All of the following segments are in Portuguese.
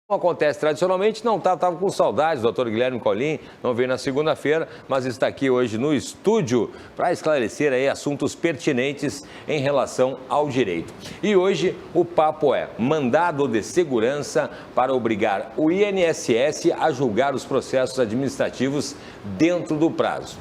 Como acontece tradicionalmente, não estava com saudades do Dr. Guilherme Colin, não veio na segunda-feira, mas está aqui hoje no estúdio para esclarecer aí assuntos pertinentes em relação ao direito. E hoje o papo é mandado de segurança para obrigar o INSS a julgar os processos administrativos dentro do prazo.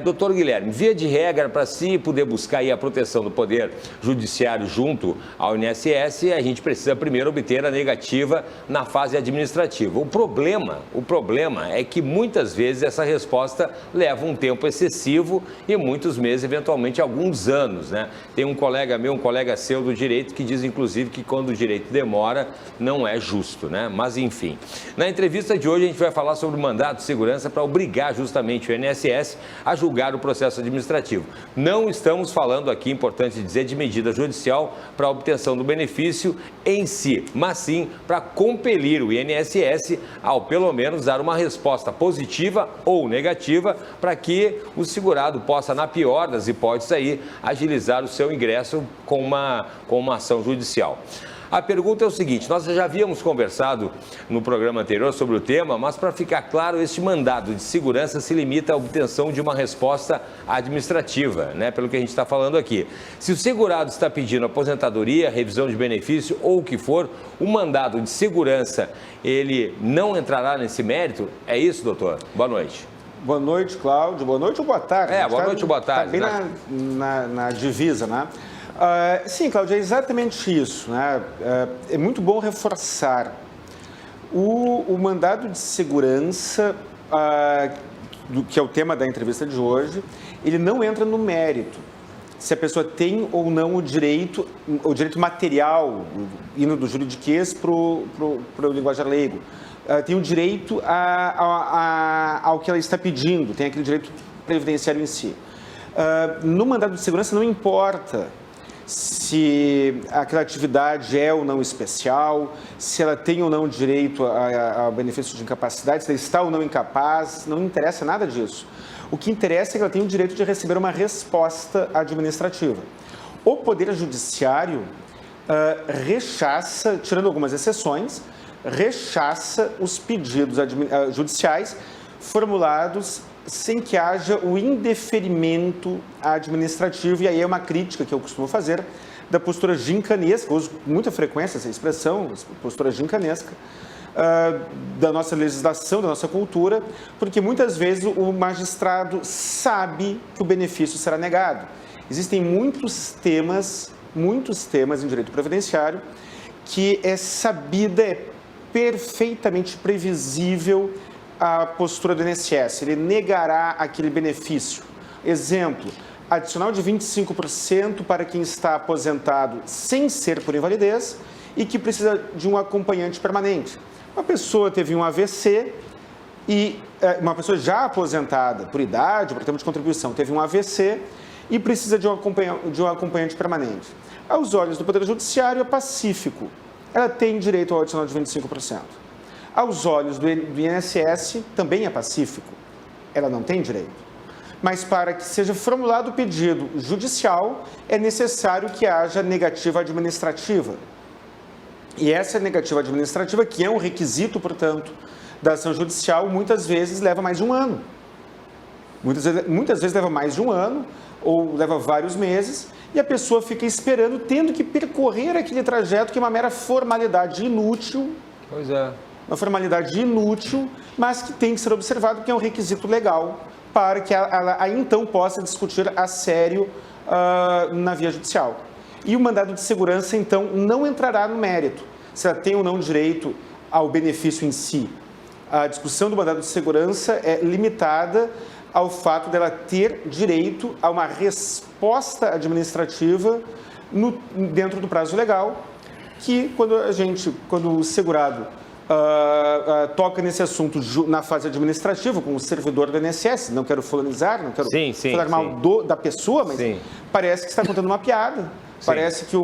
Doutor Guilherme, via de regra, para se poder buscar aí a proteção do Poder Judiciário junto ao INSS, a gente precisa primeiro obter a negativa na fase administrativa. O problema é que muitas vezes essa resposta leva um tempo excessivo e muitos meses, eventualmente alguns anos, né? Tem um colega meu, um colega seu do direito, que diz inclusive que quando o direito demora, não é justo, né? Mas enfim. Na entrevista de hoje a gente vai falar sobre o mandado de segurança para obrigar justamente o INSS a julgar o processo administrativo. Não estamos falando aqui, importante dizer, de medida judicial para a obtenção do benefício em si, mas sim para compelir o INSS ao pelo menos dar uma resposta positiva ou negativa para que o segurado possa, na pior das hipóteses, aí, agilizar o seu ingresso com uma ação judicial. A pergunta é o seguinte: nós já havíamos conversado no programa anterior sobre o tema, mas para ficar claro, este mandado de segurança se limita à obtenção de uma resposta administrativa, né? Pelo que a gente está falando aqui. Se o segurado está pedindo aposentadoria, revisão de benefício ou o que for, o mandado de segurança, ele não entrará nesse mérito? É isso, doutor? Boa noite. Boa noite, Cláudio. Boa noite ou boa tarde? Boa noite ou boa tarde. Está bem na divisa, né? Sim, Cláudio, é exatamente isso, né? É muito bom reforçar. O mandado de segurança, que é o tema da entrevista de hoje, ele não entra no mérito. Se a pessoa tem ou não o direito material, indo do juridiquês para o linguajar leigo, tem o direito ao que ela está pedindo, tem aquele direito previdenciário em si. No mandado de segurança não importa se aquela atividade é ou não especial, se ela tem ou não direito ao benefício de incapacidade, se ela está ou não incapaz, não interessa nada disso. O que interessa é que ela tem o direito de receber uma resposta administrativa. O Poder Judiciário rechaça, tirando algumas exceções, rechaça os pedidos judiciais formulados sem que haja o indeferimento administrativo, e aí é uma crítica que eu costumo fazer da postura gincanesca, uso com muita frequência essa expressão, postura gincanesca, da nossa legislação, da nossa cultura, porque muitas vezes o magistrado sabe que o benefício será negado. Existem muitos temas em direito previdenciário que é sabida, é perfeitamente previsível a postura do INSS, ele negará aquele benefício. Exemplo, adicional de 25% para quem está aposentado sem ser por invalidez e que precisa de um acompanhante permanente. Uma pessoa teve um AVC e uma pessoa já aposentada por idade, por tempo de contribuição, teve um AVC e precisa de um acompanhante permanente. Aos olhos do Poder Judiciário é pacífico, ela tem direito ao adicional de 25%. Aos olhos do INSS, também é pacífico, ela não tem direito. Mas para que seja formulado o pedido judicial, é necessário que haja negativa administrativa. E essa negativa administrativa, que é um requisito, portanto, da ação judicial, muitas vezes leva mais de um ano. Muitas vezes leva mais de um ano, ou leva vários meses, e a pessoa fica esperando, tendo que percorrer aquele trajeto que é uma mera formalidade inútil. Pois é. Uma formalidade inútil, mas que tem que ser observado, que é um requisito legal para que ela aí então possa discutir a sério na via judicial. E o mandado de segurança, então, não entrará no mérito, se ela tem ou não direito ao benefício em si. A discussão do mandado de segurança é limitada ao fato dela ter direito a uma resposta administrativa dentro do prazo legal, que quando o segurado toca nesse assunto na fase administrativa, com o servidor do INSS, não quero fulanizar, não quero falar mal da pessoa, mas parece que está contando uma piada. Sim. Parece que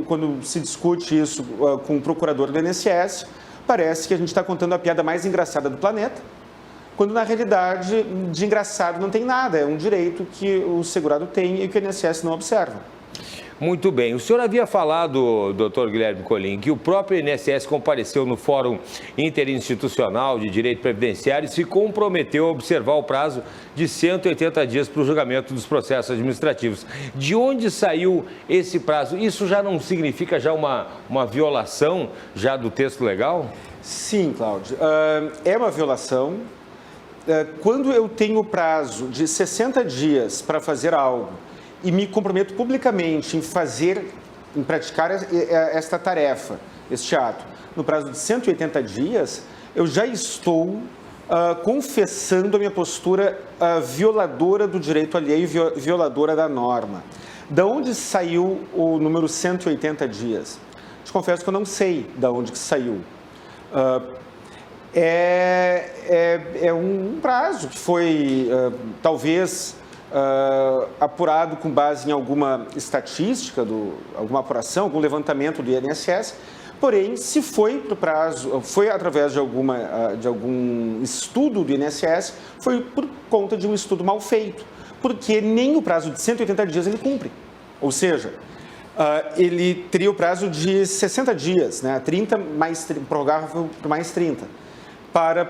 quando se discute isso com o procurador do INSS, parece que a gente está contando a piada mais engraçada do planeta, quando na realidade de engraçado não tem nada, é um direito que o segurado tem e que o INSS não observa. Muito bem. O senhor havia falado, doutor Guilherme Colin, que o próprio INSS compareceu no Fórum Interinstitucional de Direito Previdenciário e se comprometeu a observar o prazo de 180 dias para o julgamento dos processos administrativos. De onde saiu esse prazo? Isso já não significa já uma violação já do texto legal? Sim, Cláudio. É uma violação. Quando eu tenho prazo de 60 dias para fazer algo e me comprometo publicamente em praticar esta tarefa, este ato, no prazo de 180 dias, eu já estou confessando a minha postura violadora do direito alheio, violadora da norma. Da onde saiu o número 180 dias? Te confesso que eu não sei da onde que saiu. É um prazo que foi, talvez, apurado com base em alguma estatística, alguma apuração, algum levantamento do INSS. Porém, se foi para o prazo, foi através de algum estudo do INSS, foi por conta de um estudo mal feito, porque nem o prazo de 180 dias ele cumpre. Ou seja, ele teria o prazo de 60 dias, né, 30 mais prorrogável por mais 30, para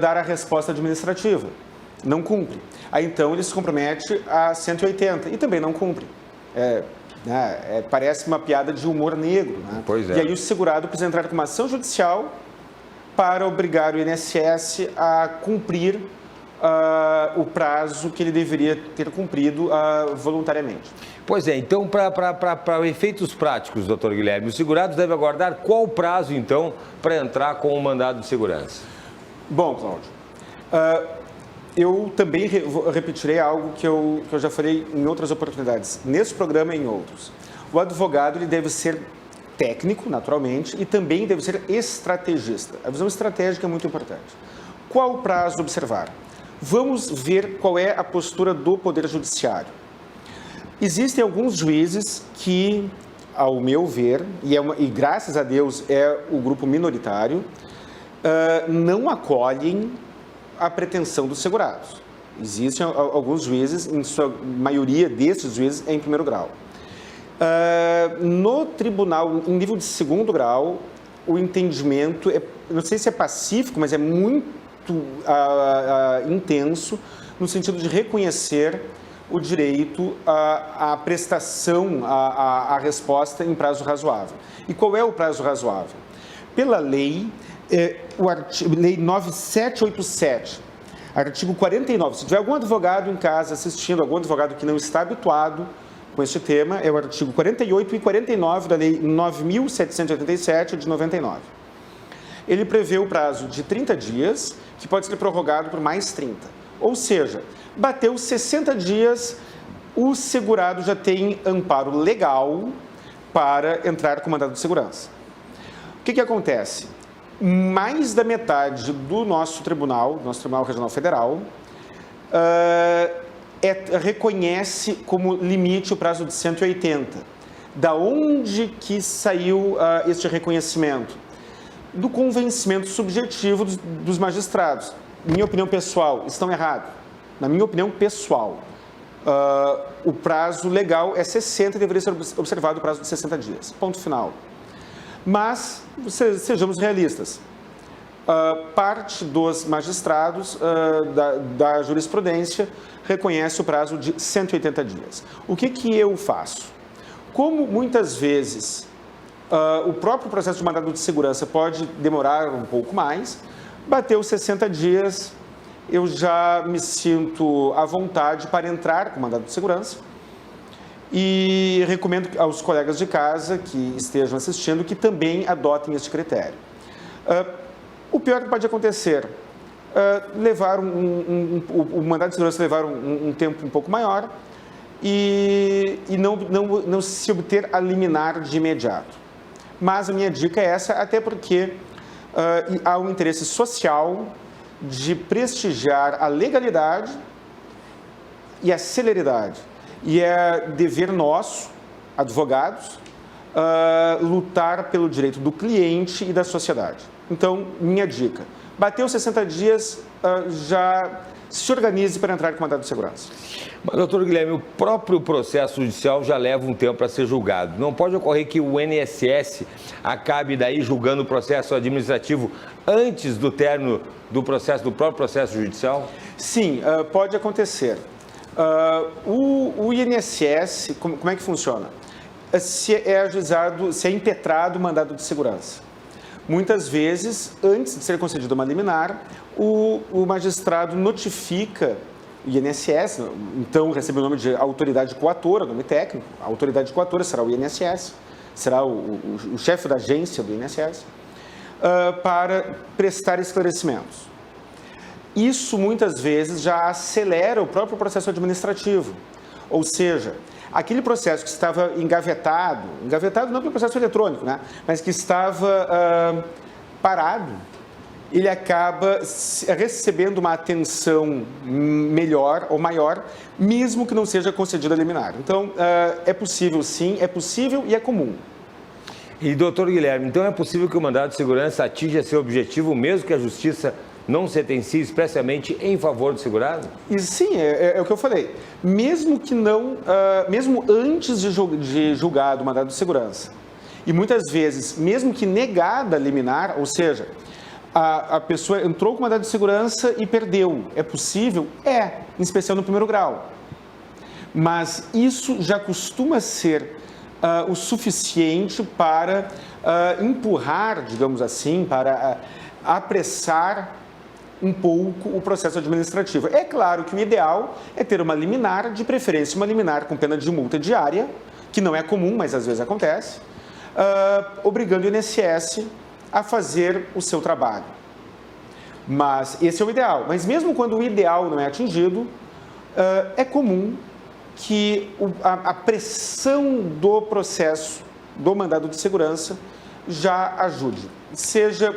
dar a resposta administrativa. Não cumpre. Aí, então, ele se compromete a 180 e também não cumpre. Parece uma piada de humor negro. Né? Pois é. E aí o segurado precisa entrar com uma ação judicial para obrigar o INSS a cumprir o prazo que ele deveria ter cumprido voluntariamente. Pois é, então, para efeitos práticos, doutor Guilherme, o segurado deve aguardar qual prazo, então, para entrar com o mandado de segurança? Bom, Cláudio, eu também repetirei algo que eu já falei em outras oportunidades, nesse programa e em outros. O advogado ele deve ser técnico, naturalmente, e também deve ser estrategista. A visão estratégica é muito importante. Qual o prazo a observar? Vamos ver qual é a postura do Poder Judiciário. Existem alguns juízes que, ao meu ver, e graças a Deus é o grupo minoritário, não acolhem a pretensão dos segurados. Existem alguns juízes, em sua maioria desses juízes é em primeiro grau. No tribunal, em nível de segundo grau, o entendimento, não sei se é pacífico, mas é muito intenso, no sentido de reconhecer o direito à prestação, à resposta em prazo razoável. E qual é o prazo razoável? Pela lei, Lei 9787, artigo 49. Se tiver algum advogado em casa assistindo, algum advogado que não está habituado com este tema, é o artigo 48 e 49 da Lei 9.787 de 99. Ele prevê o prazo de 30 dias, que pode ser prorrogado por mais 30. Ou seja, bateu 60 dias, o segurado já tem amparo legal para entrar com mandado de segurança. O que acontece? Mais da metade do nosso Tribunal Regional Federal, reconhece como limite o prazo de 180. Da onde que saiu este reconhecimento? Do convencimento subjetivo dos magistrados. Minha opinião pessoal, estão errados. Na minha opinião pessoal, o prazo legal é 60 e deveria ser observado o prazo de 60 dias. Ponto final. Mas, sejamos realistas, parte dos magistrados da jurisprudência reconhece o prazo de 180 dias. O que eu faço? Como muitas vezes o próprio processo de mandado de segurança pode demorar um pouco mais, bateu 60 dias, eu já me sinto à vontade para entrar com mandado de segurança. E recomendo aos colegas de casa que estejam assistindo que também adotem este critério. O pior que pode acontecer, levar o mandado de segurança levar um tempo um pouco maior e não se obter a liminar de imediato. Mas a minha dica é essa, até porque há um interesse social de prestigiar a legalidade e a celeridade. E é dever nosso, advogados, lutar pelo direito do cliente e da sociedade. Então, minha dica, bateu 60 dias, já se organize para entrar com mandado de segurança. Mas, doutor Guilherme, o próprio processo judicial já leva um tempo para ser julgado. Não pode ocorrer que o INSS acabe daí julgando o processo administrativo antes do término do próprio processo judicial? Sim, pode acontecer. O INSS, como é que funciona? Se é ajuizado, se é impetrado o mandado de segurança. Muitas vezes, antes de ser concedida uma liminar, o magistrado notifica o INSS, então recebe o nome de autoridade coatora, nome técnico, a autoridade coatora será o INSS, será o chefe da agência do INSS, para prestar esclarecimentos. Isso, muitas vezes, já acelera o próprio processo administrativo, ou seja, aquele processo que estava engavetado não pelo processo eletrônico, né? Mas que estava parado, ele acaba recebendo uma atenção melhor ou maior, mesmo que não seja concedida a liminar. Então, é possível sim, é possível e é comum. E, doutor Guilherme, então é possível que o mandado de segurança atinja seu objetivo, mesmo que a justiça não sentencie expressamente em favor do segurado? E sim, é o que eu falei. Mesmo que não, mesmo antes de julgado o mandado de segurança, e muitas vezes, mesmo que negada a liminar, ou seja, a pessoa entrou com o mandado de segurança e perdeu. É possível? É, em especial no primeiro grau. Mas isso já costuma ser o suficiente para empurrar, digamos assim, para apressar um pouco o processo administrativo. É claro que o ideal é ter uma liminar, de preferência uma liminar com pena de multa diária, que não é comum, mas às vezes acontece, obrigando o INSS a fazer o seu trabalho. Mas esse é o ideal. Mas mesmo quando o ideal não é atingido, é comum que a pressão do processo, do mandado de segurança, já ajude. Seja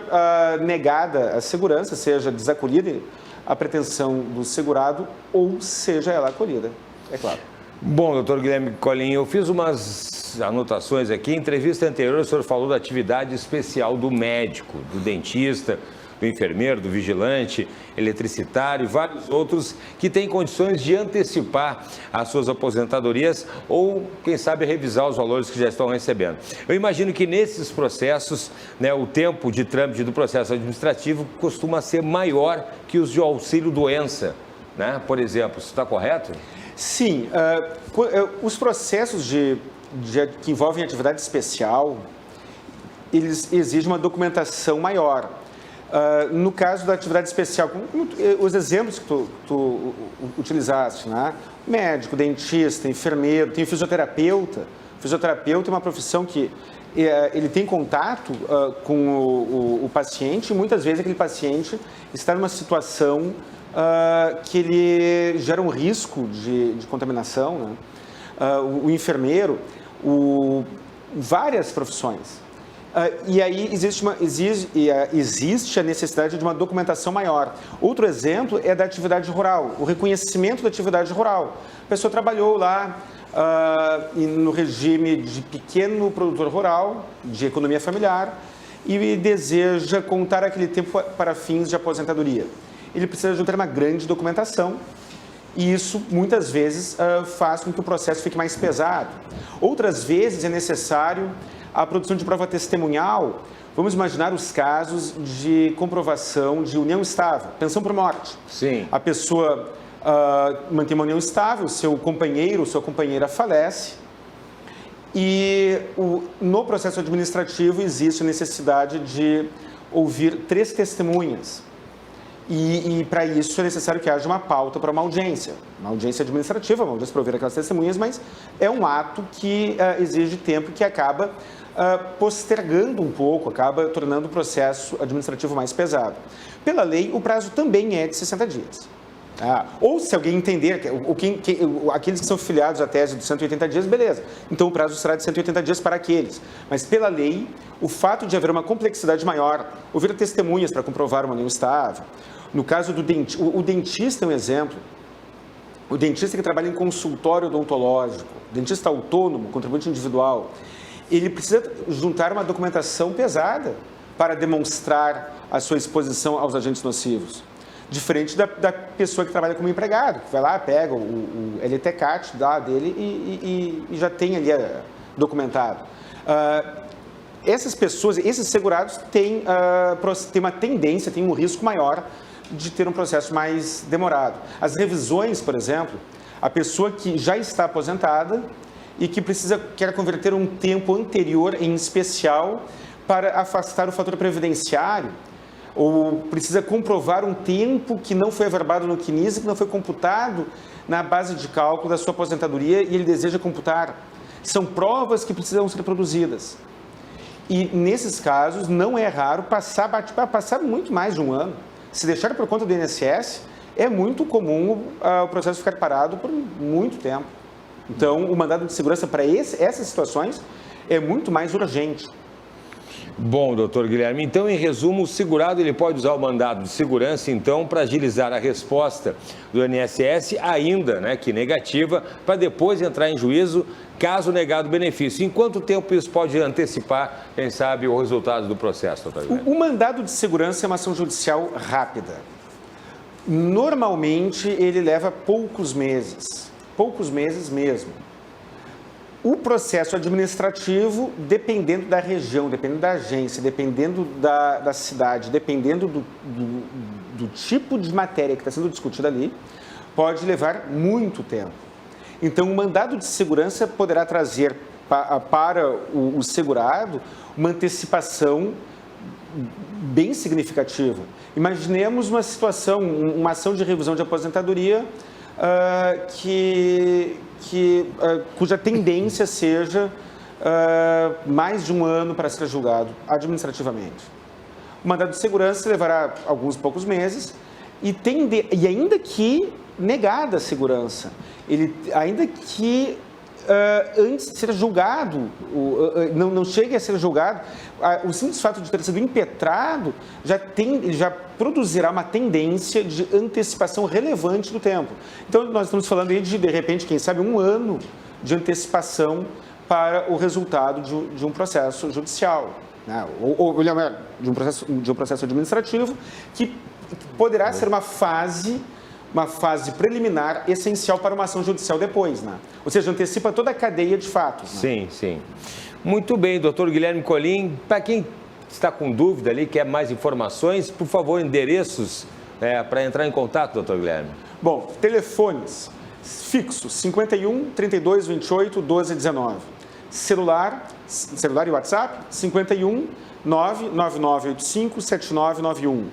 negada a segurança, seja desacolhida a pretensão do segurado, ou seja ela acolhida, é claro. Bom, doutor Guilherme Colin, eu fiz umas anotações aqui. Em entrevista anterior, o senhor falou da atividade especial do médico, do dentista, do enfermeiro, do vigilante, eletricitário e vários outros que têm condições de antecipar as suas aposentadorias ou, quem sabe, revisar os valores que já estão recebendo. Eu imagino que nesses processos, né, o tempo de trâmite do processo administrativo costuma ser maior que os de auxílio-doença, né? Por exemplo, isso está correto? Sim, os processos que envolvem atividade especial, eles exigem uma documentação maior. No caso da atividade especial, os exemplos que tu utilizaste, né? Médico, dentista, enfermeiro, tem fisioterapeuta. Fisioterapeuta é uma profissão que ele tem contato com o paciente e muitas vezes aquele paciente está numa situação que ele gera um risco de contaminação, né? O enfermeiro, várias profissões. E aí existe a necessidade de uma documentação maior. Outro exemplo é da atividade rural, o reconhecimento da atividade rural. A pessoa trabalhou lá no regime de pequeno produtor rural, de economia familiar, e deseja contar aquele tempo para fins de aposentadoria. Ele precisa de ter uma grande documentação e isso, muitas vezes, faz com que o processo fique mais pesado. Outras vezes é necessário a produção de prova testemunhal. Vamos imaginar os casos de comprovação de união estável, pensão por morte. Sim. A pessoa mantém uma união estável, seu companheiro ou sua companheira falece e no processo administrativo existe a necessidade de ouvir 3 testemunhas. E para isso é necessário que haja uma pauta para uma audiência administrativa, uma audiência para ouvir aquelas testemunhas, mas é um ato que exige tempo, que acaba postergando um pouco, acaba tornando o processo administrativo mais pesado. Pela lei, o prazo também é de 60 dias. Ou se alguém entender, aqueles que são filiados à tese dos 180 dias, beleza. Então o prazo será de 180 dias para aqueles. Mas pela lei, o fato de haver uma complexidade maior, ouvir testemunhas para comprovar uma união estável. No caso do dentista, o dentista é um exemplo. O dentista que trabalha em consultório odontológico, dentista autônomo, contribuinte individual, ele precisa juntar uma documentação pesada para demonstrar a sua exposição aos agentes nocivos. Diferente da pessoa que trabalha como empregado, que vai lá, pega o LTCAT dele e já tem ali documentado. Essas pessoas, esses segurados têm uma tendência, têm um risco maior de ter um processo mais demorado. As revisões, por exemplo, a pessoa que já está aposentada e que quer converter um tempo anterior, em especial, para afastar o fator previdenciário, ou precisa comprovar um tempo que não foi averbado no CNIS, que não foi computado na base de cálculo da sua aposentadoria e ele deseja computar. São provas que precisam ser produzidas. E, nesses casos, não é raro passar muito mais de um ano. Se deixar por conta do INSS, é muito comum o processo ficar parado por muito tempo. Então, o mandado de segurança para essas situações é muito mais urgente. Bom, doutor Guilherme, então, em resumo, o segurado ele pode usar o mandado de segurança, então, para agilizar a resposta do INSS, ainda que negativa, para depois entrar em juízo, caso negado o benefício. Em quanto tempo isso pode antecipar, quem sabe, o resultado do processo, doutor Guilherme? O mandado de segurança é uma ação judicial rápida. Normalmente, ele leva poucos meses mesmo. O processo administrativo, dependendo da região, dependendo da agência, dependendo da cidade, dependendo do tipo de matéria que está sendo discutida ali, pode levar muito tempo. Então, o mandado de segurança poderá trazer para o segurado uma antecipação bem significativa. Imaginemos uma situação, uma ação de revisão de aposentadoria cuja tendência seja mais de um ano para ser julgado administrativamente. O mandado de segurança levará alguns poucos meses e ainda que negada a segurança, ainda que antes de ser julgado, não chegue a ser julgado, o simples fato de ter sido impetrado já produzirá uma tendência de antecipação relevante do tempo. Então, nós estamos falando aí de repente, quem sabe, um ano de antecipação para o resultado de um processo judicial, né? ou de um processo administrativo, que poderá ser uma fase preliminar essencial para uma ação judicial depois, né? Ou seja, antecipa toda a cadeia de fatos. Né? Sim, sim. Muito bem, doutor Guilherme Colin. Para quem está com dúvida ali, quer mais informações, por favor, endereços para entrar em contato, doutor Guilherme. Bom, telefones fixos, 51 32 28 12 19. Celular e WhatsApp, 51 99985 7991.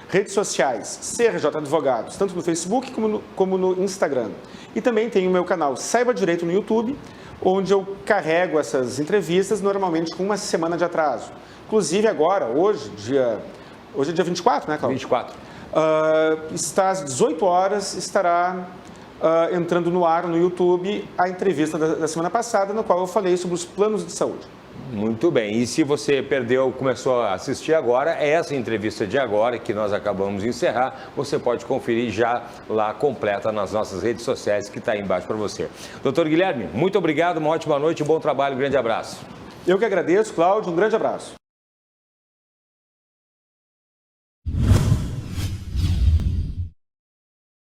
Redes sociais, CRJ Advogados, tanto no Facebook como no Instagram. E também tem o meu canal Saiba Direito no YouTube, onde eu carrego essas entrevistas normalmente com uma semana de atraso. Inclusive agora, hoje é dia 24, né, Cláudio? 24. Está às 18 horas, estará entrando no ar no YouTube a entrevista da semana passada, na qual eu falei sobre os planos de saúde. Muito bem. E se você perdeu, começou a assistir agora, essa entrevista de agora, que nós acabamos de encerrar, você pode conferir já lá completa nas nossas redes sociais, que está aí embaixo para você. Doutor Guilherme, muito obrigado, uma ótima noite, um bom trabalho, um grande abraço. Eu que agradeço, Cláudio, um grande abraço.